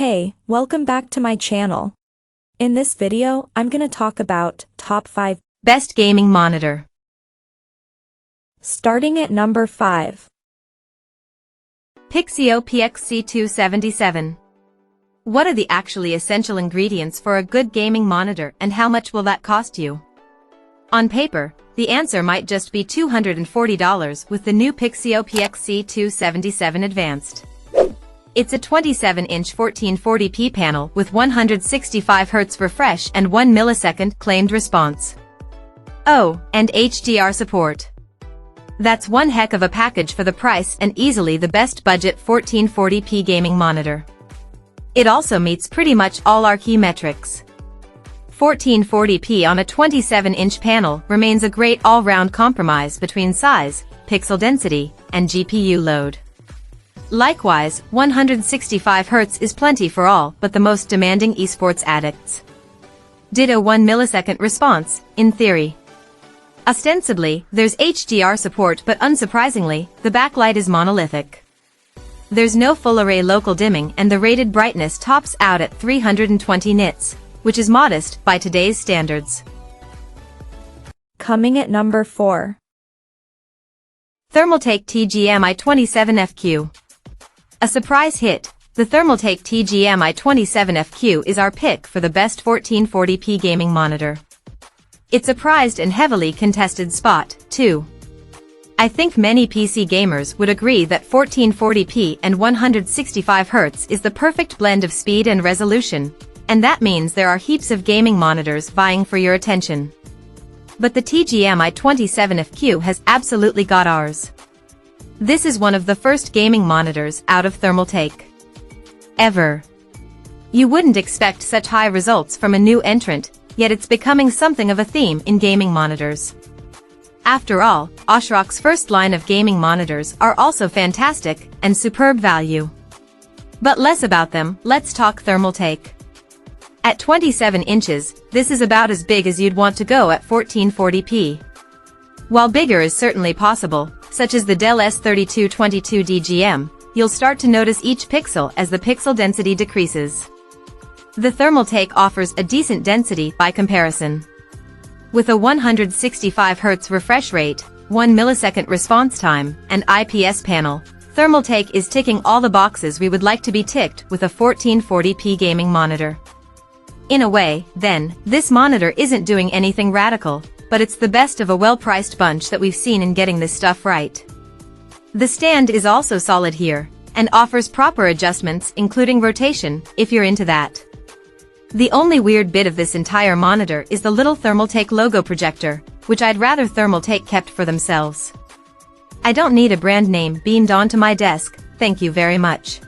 Hey, welcome back to my channel. In this video, I'm gonna talk about top 5 best gaming monitor. Starting at number 5. Pixio PXC277. What are the actually essential ingredients for a good gaming monitor, and how much will that cost you? On paper, the answer might just be $240 with the new Pixio PXC277 Advanced. It's a 27-inch 1440p panel with 165 Hz refresh and 1 millisecond claimed response. Oh, and HDR support. That's one heck of a package for the price and easily the best budget 1440p gaming monitor. It also meets pretty much all our key metrics. 1440p on a 27-inch panel remains a great all-round compromise between size, pixel density, and GPU load. Likewise, 165 Hz is plenty for all but the most demanding esports addicts. Ditto 1 millisecond response, in theory. Ostensibly, there's HDR support, but unsurprisingly, the backlight is monolithic. There's no full-array local dimming, and the rated brightness tops out at 320 nits, which is modest by today's standards. Coming at number 4. Thermaltake TGM i27FQ. A surprise hit, the Thermaltake TGM i27FQ is our pick for the best 1440p gaming monitor. It's a prized and heavily contested spot, too. I think many PC gamers would agree that 1440p and 165 Hz is the perfect blend of speed and resolution, and that means there are heaps of gaming monitors vying for your attention. But the TGM i27FQ has absolutely got ours. This is one of the first gaming monitors out of Thermaltake. Ever. You wouldn't expect such high results from a new entrant, yet it's becoming something of a theme in gaming monitors. After all, ASUS's first line of gaming monitors are also fantastic and superb value. But less about them, let's talk Thermaltake. At 27 inches, this is about as big as you'd want to go at 1440p. While bigger is certainly possible, such as the Dell S3222 DGM, you'll start to notice each pixel as the pixel density decreases. The Thermaltake offers a decent density by comparison. With a 165 Hz refresh rate, 1 millisecond response time, and IPS panel, Thermaltake is ticking all the boxes we would like to be ticked with a 1440p gaming monitor. In a way, then, this monitor isn't doing anything radical, but it's the best of a well-priced bunch that we've seen in getting this stuff right. The stand is also solid here, and offers proper adjustments including rotation, if you're into that. The only weird bit of this entire monitor is the little Thermaltake logo projector, which I'd rather Thermaltake kept for themselves. I don't need a brand name beamed onto my desk, thank you very much.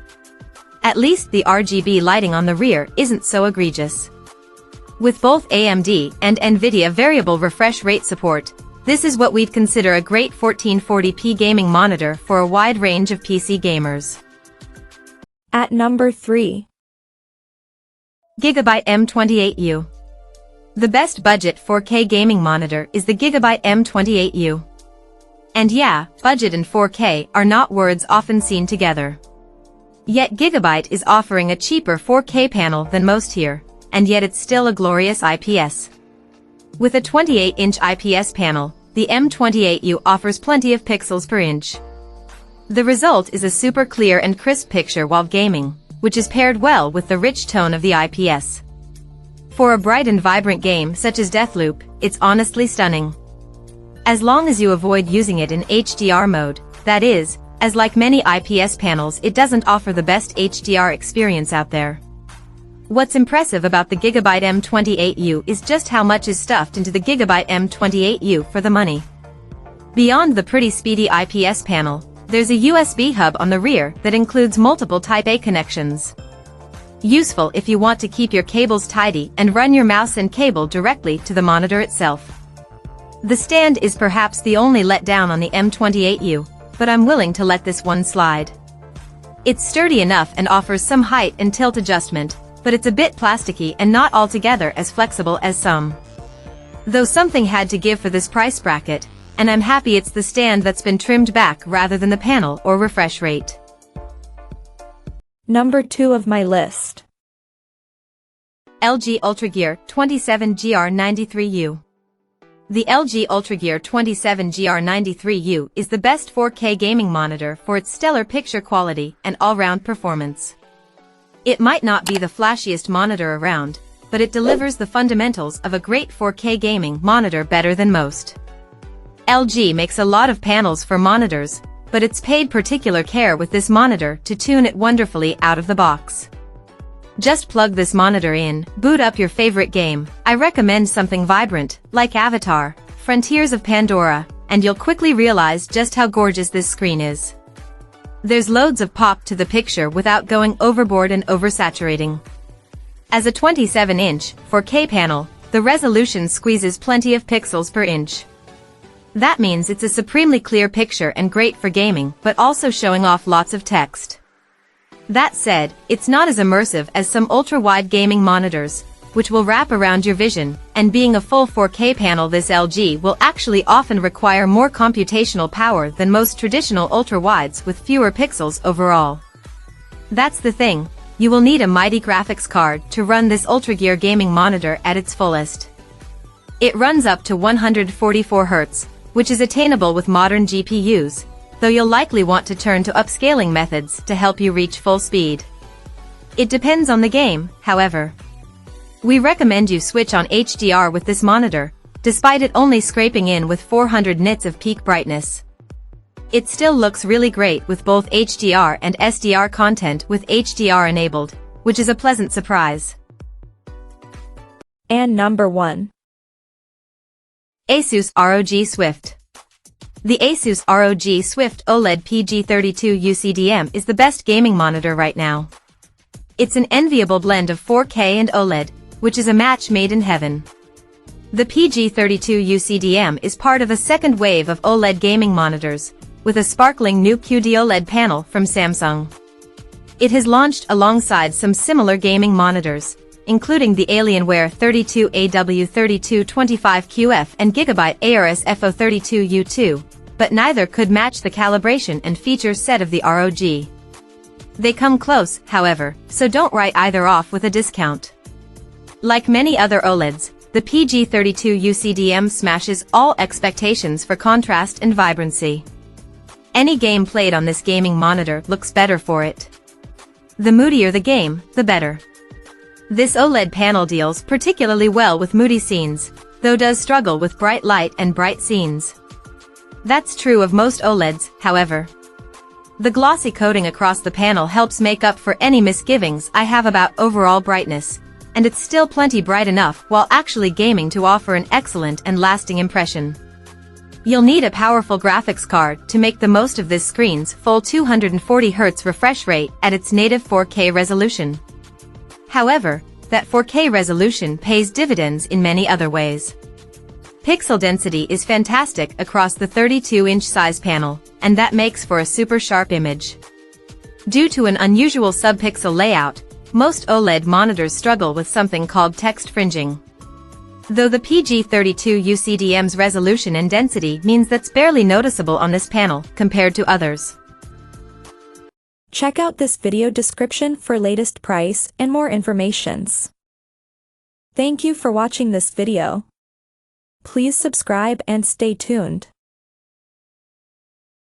At least the RGB lighting on the rear isn't so egregious. With both AMD and NVIDIA variable refresh rate support, this is what we'd consider a great 1440p gaming monitor for a wide range of PC gamers. At number 3. Gigabyte M28U. The best budget 4K gaming monitor is the Gigabyte M28U. And yeah, budget and 4K are not words often seen together. Yet Gigabyte is offering a cheaper 4K panel than most here, and yet it's still a glorious IPS. With a 28-inch IPS panel, the M28U offers plenty of pixels per inch. The result is a super clear and crisp picture while gaming, which is paired well with the rich tone of the IPS. For a bright and vibrant game such as Deathloop, it's honestly stunning. As long as you avoid using it in HDR mode, that is, as like many IPS panels it doesn't offer the best HDR experience out there. What's impressive about the Gigabyte M28U is just how much is stuffed into the Gigabyte M28U for the money. Beyond the pretty speedy IPS panel, there's a USB hub on the rear that includes multiple Type-A connections. Useful if you want to keep your cables tidy and run your mouse and cable directly to the monitor itself. The stand is perhaps the only letdown on the M28U, but I'm willing to let this one slide. It's sturdy enough and offers some height and tilt adjustment, but it's a bit plasticky and not altogether as flexible as some. Though something had to give for this price bracket, and I'm happy it's the stand that's been trimmed back rather than the panel or refresh rate. Number 2 of my list. LG UltraGear 27GR93U. The LG UltraGear 27GR93U is the best 4K gaming monitor for its stellar picture quality and all-round performance. It might not be the flashiest monitor around, but it delivers the fundamentals of a great 4K gaming monitor better than most. LG makes a lot of panels for monitors, but it's paid particular care with this monitor to tune it wonderfully out of the box. Just plug this monitor in, boot up your favorite game. I recommend something vibrant, like Avatar, Frontiers of Pandora, and you'll quickly realize just how gorgeous this screen is. There's loads of pop to the picture without going overboard and oversaturating. As a 27-inch 4K panel, the resolution squeezes plenty of pixels per inch. That means it's a supremely clear picture and great for gaming, but also showing off lots of text. That said, it's not as immersive as some ultra-wide gaming monitors, which will wrap around your vision, and being a full 4K panel, this LG will actually often require more computational power than most traditional ultra-wides with fewer pixels overall. That's the thing, you will need a mighty graphics card to run this UltraGear gaming monitor at its fullest. It runs up to 144 Hz, which is attainable with modern GPUs, though you'll likely want to turn to upscaling methods to help you reach full speed. It depends on the game, however. We recommend you switch on HDR with this monitor, despite it only scraping in with 400 nits of peak brightness. It still looks really great with both HDR and SDR content with HDR enabled, which is a pleasant surprise. And number 1. ASUS ROG Swift. The ASUS ROG Swift OLED PG32 UCDM is the best gaming monitor right now. It's an enviable blend of 4K and OLED, which is a match made in heaven. The PG32 UCDM is part of a second wave of OLED gaming monitors, with a sparkling new QD-OLED panel from Samsung. It has launched alongside some similar gaming monitors, including the Alienware 32AW3225QF and Gigabyte ARS FO32U2, but neither could match the calibration and feature set of the ROG. They come close, however, so don't write either off with a discount. Like many other OLEDs, the PG32 UCDM smashes all expectations for contrast and vibrancy. Any game played on this gaming monitor looks better for it. The moodier the game, the better. This OLED panel deals particularly well with moody scenes, though does struggle with bright light and bright scenes. That's true of most OLEDs, however. The glossy coating across the panel helps make up for any misgivings I have about overall brightness, and it's still plenty bright enough while actually gaming to offer an excellent and lasting impression. You'll need a powerful graphics card to make the most of this screen's full 240 Hz refresh rate at its native 4K resolution. However, that 4K resolution pays dividends in many other ways. Pixel density is fantastic across the 32-inch size panel, and that makes for a super sharp image. Due to an unusual subpixel layout, most OLED monitors struggle with something called text fringing. Though the PG32 UCDM's resolution and density means that's barely noticeable on this panel compared to others. Check out this video description for latest price and more informations. Thank you for watching this video. Please subscribe and stay tuned.